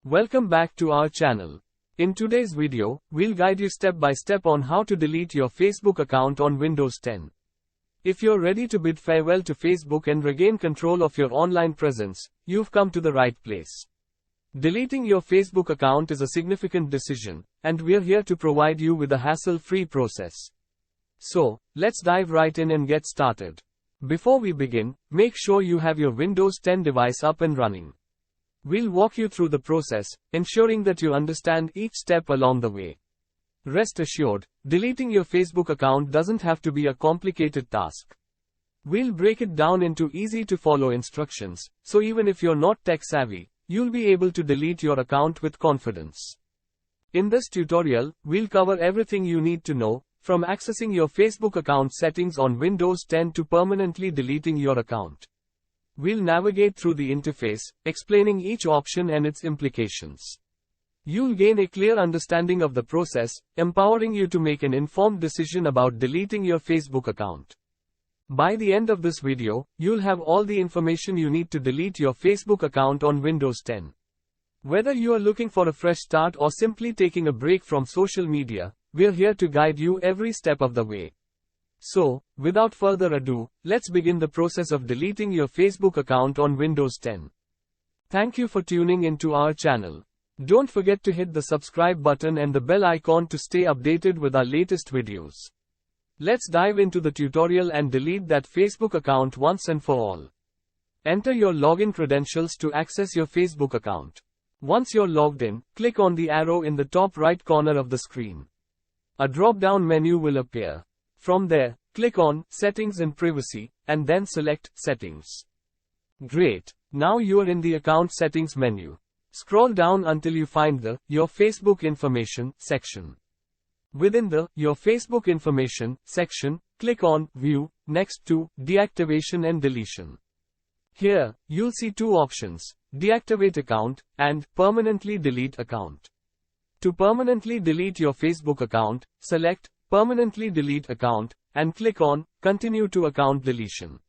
Welcome back to our channel. In today's video, we'll guide you step by step on how to delete your Facebook account on Windows 10. If you're ready to bid farewell to Facebook and regain control of your online presence, you've come to the right place. Deleting your Facebook account is a significant decision, and we're here to provide you with a hassle-free process. So, let's dive right in and get started. Before we begin, make sure you have your Windows 10 device up and running. We'll walk you through the process, ensuring that you understand each step along the way. Rest assured, deleting your Facebook account doesn't have to be a complicated task. We'll break it down into easy-to-follow instructions, so even if you're not tech-savvy, you'll be able to delete your account with confidence. In this tutorial, we'll cover everything you need to know, from accessing your Facebook account settings on Windows 10 to permanently deleting your account. We'll navigate through the interface, explaining each option and its implications. You'll gain a clear understanding of the process, empowering you to make an informed decision about deleting your Facebook account. By the end of this video, you'll have all the information you need to delete your Facebook account on Windows 10. Whether you are looking for a fresh start or simply taking a break from social media, we're here to guide you every step of the way. So, without further ado, let's begin the process of deleting your Facebook account on Windows 10. Thank you for tuning into our channel. Don't forget to hit the subscribe button and the bell icon to stay updated with our latest videos. Let's dive into the tutorial and delete that Facebook account once and for all. Enter your login credentials to access your Facebook account. Once you're logged in, click on the arrow in the top right corner of the screen. A drop-down menu will appear. From there, click on Settings and Privacy, and then select Settings. Great. Now you are in the Account Settings menu. Scroll down until you find the Your Facebook Information section. Within the Your Facebook Information section, click on View, next to Deactivation and Deletion. Here, you'll see two options, Deactivate Account, and Permanently Delete Account. To permanently delete your Facebook account, select Permanently Delete Account, and click on Continue to Account Deletion.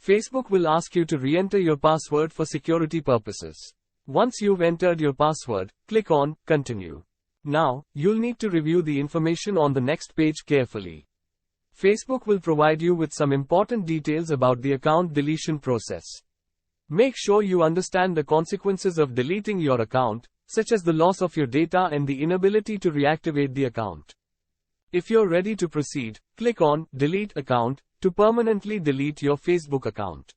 Facebook will ask you to re-enter your password for security purposes. Once you've entered your password, click on Continue. Now, you'll need to review the information on the next page carefully. Facebook will provide you with some important details about the account deletion process. Make sure you understand the consequences of deleting your account, such as the loss of your data and the inability to reactivate the account. If you're ready to proceed, click on Delete Account to permanently delete your Facebook account.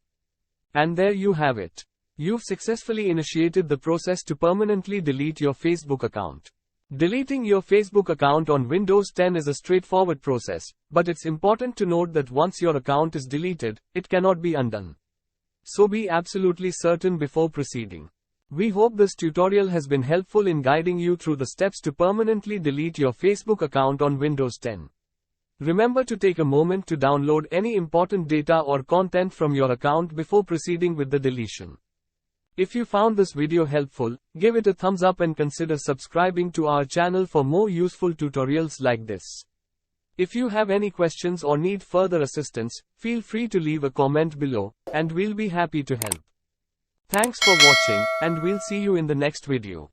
And there you have it. You've successfully initiated the process to permanently delete your Facebook account. Deleting your Facebook account on Windows 10 is a straightforward process, but it's important to note that once your account is deleted, it cannot be undone. So be absolutely certain before proceeding. We hope this tutorial has been helpful in guiding you through the steps to permanently delete your Facebook account on Windows 10. Remember to take a moment to download any important data or content from your account before proceeding with the deletion. If you found this video helpful, give it a thumbs up and consider subscribing to our channel for more useful tutorials like this. If you have any questions or need further assistance, feel free to leave a comment below, and we'll be happy to help. Thanks for watching, and we'll see you in the next video.